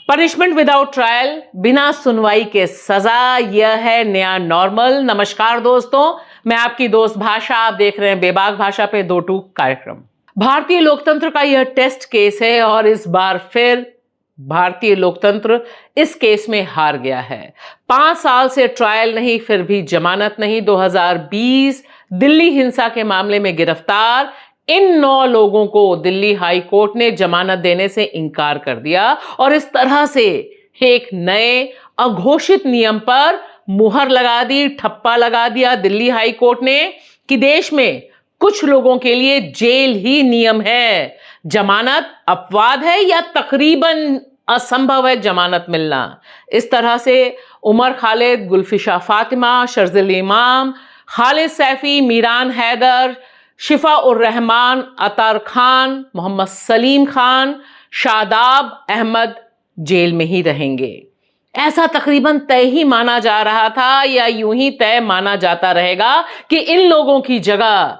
Punishment without trial, बिना सुनवाई के सजा, यह है नया नॉर्मल। नमस्कार दोस्तों, मैं आपकी दोस्त भाषा, आप देख रहे हैं बेबाक भाषा पे दो टूक कार्यक्रम। भारतीय लोकतंत्र का यह टेस्ट केस है और इस बार फिर भारतीय लोकतंत्र इस केस में हार गया है। 5 साल से ट्रायल नहीं, फिर भी जमानत नहीं। 2020 दिल्ली हिंसा के मामले में गिरफ्तार इन 9 लोगों को दिल्ली हाई कोर्ट ने जमानत देने से इनकार कर दिया और इस तरह से एक नए अघोषित नियम पर मुहर लगा दी, ठप्पा लगा दिया दिल्ली हाई कोर्ट ने कि देश में कुछ लोगों के लिए जेल ही नियम है। जमानत अपवाद है या तकरीबन असंभव है जमानत मिलना। इस तरह से उमर खालिद, गुलफिशा फातिमा, शर्जिल इमाम, खालिद सैफी, मीरान हैदर, शिफा उर रहमान, अतार खान, मोहम्मद सलीम खान, शादाब अहमद जेल में ही रहेंगे। ऐसा तकरीबन तय ही माना जा रहा था या यूं ही तय माना जाता रहेगा कि इन लोगों की जगह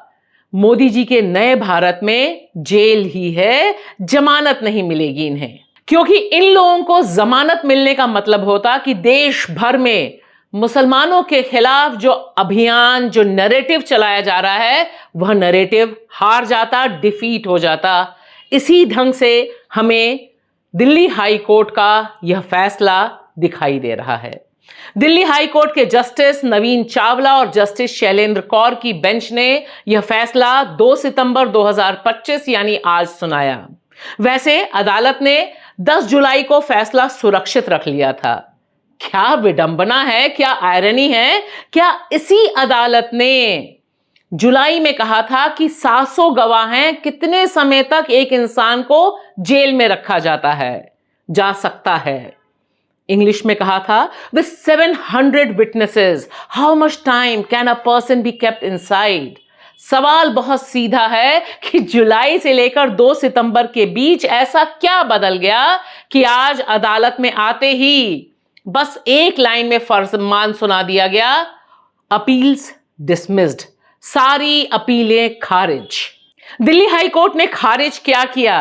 मोदी जी के नए भारत में जेल ही है, जमानत नहीं मिलेगी इन्हें। क्योंकि इन लोगों को जमानत मिलने का मतलब होता कि देश भर में मुसलमानों के खिलाफ जो अभियान, जो नैरेटिव चलाया जा रहा है, वह नैरेटिव हार जाता, डिफीट हो जाता। इसी ढंग से हमें दिल्ली हाई कोर्ट का यह फैसला दिखाई दे रहा है। दिल्ली हाई कोर्ट के जस्टिस नवीन चावला और जस्टिस शैलेंद्र कौर की बेंच ने यह फैसला 2 सितंबर 2025 यानी आज सुनाया। वैसे अदालत ने 10 जुलाई को फैसला सुरक्षित रख लिया था। क्या विडंबना है, क्या आयरनी है। क्या इसी अदालत ने जुलाई में कहा था कि 700 गवाह हैं, कितने समय तक एक इंसान को जेल में रखा जा सकता है। इंग्लिश में कहा था with 700 witnesses how much time can a person be kept inside. सवाल बहुत सीधा है कि जुलाई से लेकर 2 सितंबर के बीच ऐसा क्या बदल गया कि आज अदालत में आते ही बस एक लाइन में फरमान सुना दिया गया, अपील्स डिसमिस्ड, सारी अपीलें खारिज। दिल्ली हाई कोर्ट ने खारिज क्या किया?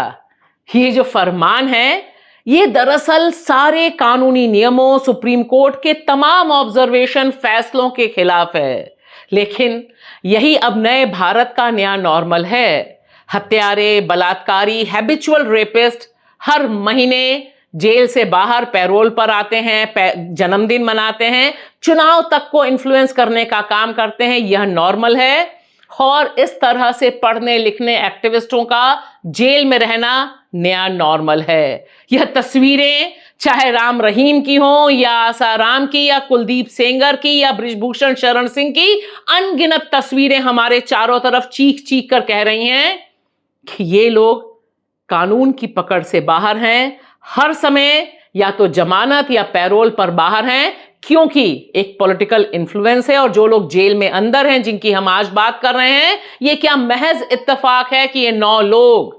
ये जो फरमान है ये दरअसल सारे कानूनी नियमों, सुप्रीम कोर्ट के तमाम ऑब्जर्वेशन फैसलों के खिलाफ है। लेकिन यही अब नए भारत का नया नॉर्मल है। हत्यारे, बलात्कारी, हैबिचुअल रेपिस्ट हर महीने जेल से बाहर पैरोल पर आते हैं, जन्मदिन मनाते हैं, चुनाव तक को इन्फ्लुएंस करने का काम करते हैं। यह नॉर्मल है और इस तरह से पढ़ने लिखने एक्टिविस्टों का जेल में रहना नया नॉर्मल है। यह तस्वीरें चाहे राम रहीम की हो या आसाराम की या कुलदीप सेंगर की या बृजभूषण शरण सिंह की, अनगिनत तस्वीरें हमारे चारों तरफ चीख चीख कर कह रही हैं कि ये लोग कानून की पकड़ से बाहर हैं, हर समय या तो जमानत या पैरोल पर बाहर हैं, क्योंकि एक पॉलिटिकल इन्फ्लुएंस है। और जो लोग जेल में अंदर हैं, जिनकी हम आज बात कर रहे हैं, ये क्या महज इत्तेफाक है कि ये 9 लोग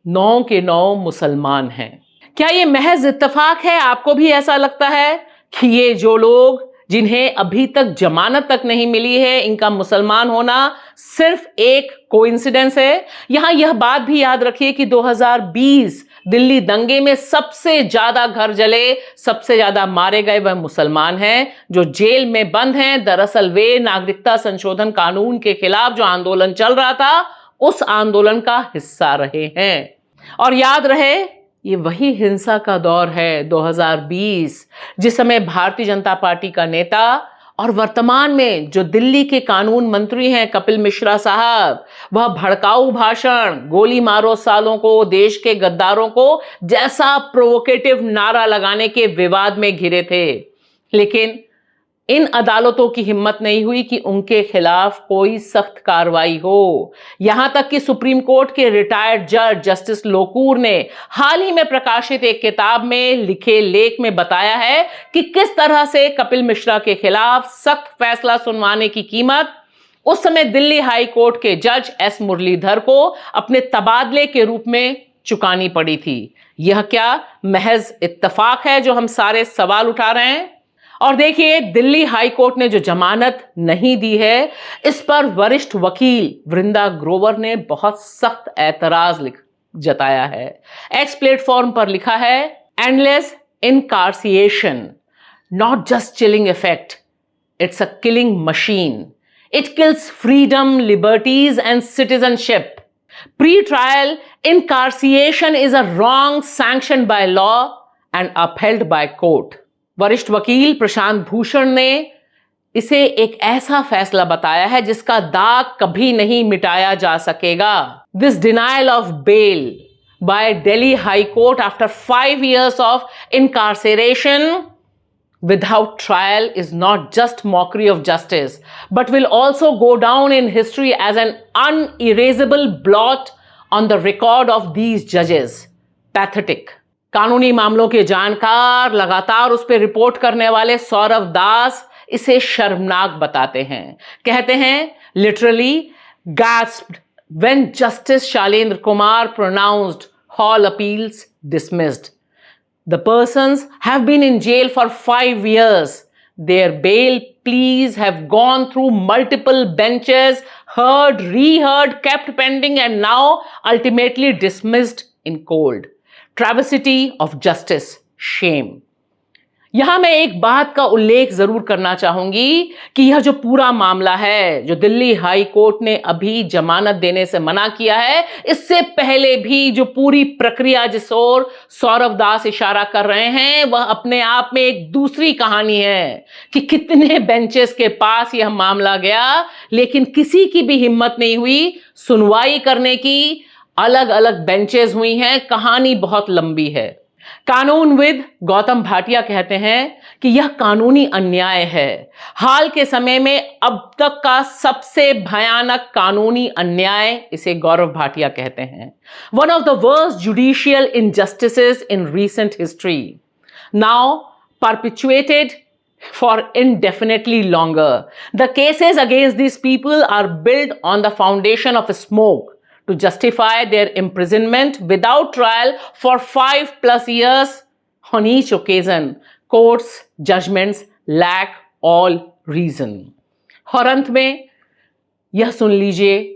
9 के 9 मुसलमान हैं? क्या ये महज इत्तेफाक है? आपको भी ऐसा लगता है कि ये जो लोग जिन्हें अभी तक जमानत तक नहीं मिली है, इनका मुसलमान होना सिर्फ एक कोइंसिडेंस है? यहां यह बात भी याद रखिए कि 2020 दिल्ली दंगे में सबसे ज्यादा घर जले, सबसे ज्यादा मारे गए वह मुसलमान हैं जो जेल में बंद हैं। दरअसल वे नागरिकता संशोधन कानून के खिलाफ जो आंदोलन चल रहा था, उस आंदोलन का हिस्सा रहे हैं। और याद रहे, ये वही हिंसा का दौर है 2020, जिस समय भारतीय जनता पार्टी का नेता और वर्तमान में जो दिल्ली के कानून मंत्री हैं कपिल मिश्रा साहब, वह भड़काऊ भाषण, गोली मारो सालों को, देश के गद्दारों को जैसा प्रोवोकेटिव नारा लगाने के विवाद में घिरे थे। लेकिन इन अदालतों की हिम्मत नहीं हुई कि उनके खिलाफ कोई सख्त कार्रवाई हो। यहां तक कि सुप्रीम कोर्ट के रिटायर्ड जज जस्टिस लोकूर ने हाल ही में प्रकाशित एक किताब में लिखे लेख में बताया है कि किस तरह से कपिल मिश्रा के खिलाफ सख्त फैसला सुनवाने की कीमत उस समय दिल्ली हाई कोर्ट के जज एस मुरलीधर को अपने तबादले के रूप में चुकानी पड़ी थी। यह क्या महज इत्तेफाक है जो हम सारे सवाल उठा रहे हैं? और देखिए, दिल्ली हाई कोर्ट ने जो जमानत नहीं दी है, इस पर वरिष्ठ वकील वृंदा ग्रोवर ने बहुत सख्त ऐतराज जताया है। एक्स प्लेटफॉर्म पर लिखा है, Endless incarceration, not just chilling effect, it's a killing machine. It kills freedom, liberties, and citizenship. Pre-trial incarceration is a wrong sanctioned by law and upheld by court. वरिष्ठ वकील प्रशांत भूषण ने इसे एक ऐसा फैसला बताया है जिसका दाग कभी नहीं मिटाया जा सकेगा. This denial of bail by Delhi High Court after 5 years of incarceration without trial is not just mockery of justice, but will also go down in history as an unerasable blot on the record of these judges. Pathetic. कानूनी मामलों के जानकार, लगातार उस पर report करने वाले सौरव दास इसे शर्मनाक बताते हैं. कहते हैं, literally gasped when Justice Shailendra Kumar pronounced all appeals dismissed. The persons have been in jail for 5 years. Their bail pleas have gone through multiple benches, heard, reheard, kept pending, and now ultimately dismissed in cold. Travesty of justice. Shame. यहां मैं एक बात का उल्लेख जरूर करना चाहूंगी कि यह जो पूरा मामला है, जो दिल्ली हाई कोर्ट ने अभी जमानत देने से मना किया है, इससे पहले भी जो पूरी प्रक्रिया जिस ओर सौरव दास इशारा कर रहे हैं, वह अपने आप में एक दूसरी कहानी है कि कितने बेंचेस के पास यह मामला गया, लेकिन किसी की भी हिम्मत नहीं हुई सुनवाई करने की. अलग अलग बेंचेस हुई हैं, कहानी बहुत लंबी है. कानूनविद गौतम भाटिया कहते हैं कि यह कानूनी अन्याय है. हाल के समय में अब तक का सबसे भयानक कानूनी अन्याय, इसे गौरव भाटिया कहते हैं. One of the worst judicial injustices in recent history, now perpetuated for indefinitely longer. The cases against these people are built on the foundation of smoke to justify their imprisonment without trial for 5+ years. On each occasion, courts' judgments lack all reason. और अंत में यह सुन लीजिए,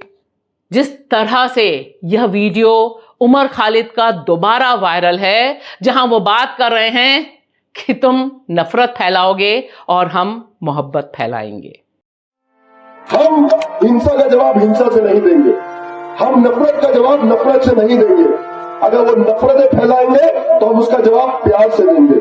जिस तरह से यह video Umar Khalid का दोबारा वायरल है, जहां वो बात कर रहे हैं कि तुम नफरत फैलाओगे और हम मोहब्बत फैलाएंगे. हम हिंसा का जवाब हिंसा से नहीं देंगे, हम नफरत का जवाब नफरत से नहीं देंगे. अगर वो नफरतें फैलाएंगे तो हम उसका जवाब प्यार से देंगे.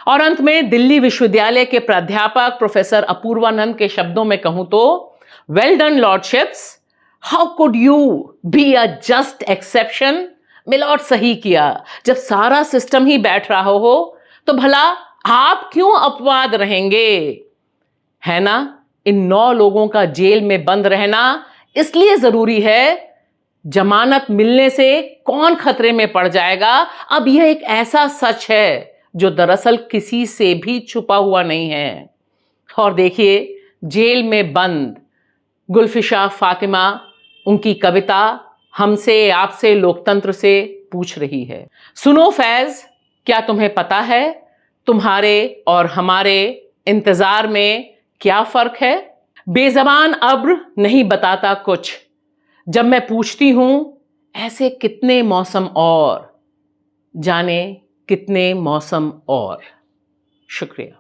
और अंत में दिल्ली विश्वविद्यालय के प्राध्यापक प्रोफेसर अपूर्वानंद के शब्दों में कहूं तो, well done lordships, how could you be a just exception. Milord सही किया. जब सारा सिस्टम ही बैठ रहा हो तो भला आप क्यों अपवाद रहेंगे, है ना. इन 9 लोगों का जेल में बंद रहना इसलिए जरूरी है, जमानत मिलने से कौन खतरे में पड़ जाएगा. अब यह एक ऐसा सच है जो दरअसल किसी से भी छुपा हुआ नहीं है. और देखिए, जेल में बंद गुलफिशा फातिमा उनकी कविता हमसे, आपसे, लोकतंत्र से पूछ रही है, सुनो फैज, क्या तुम्हें पता है तुम्हारे और हमारे इंतजार में क्या फर्क है. बेजबान अब्र नहीं बताता कुछ, जब मैं पूछती हूं ऐसे कितने मौसम और, जाने कितने मौसम और. शुक्रिया.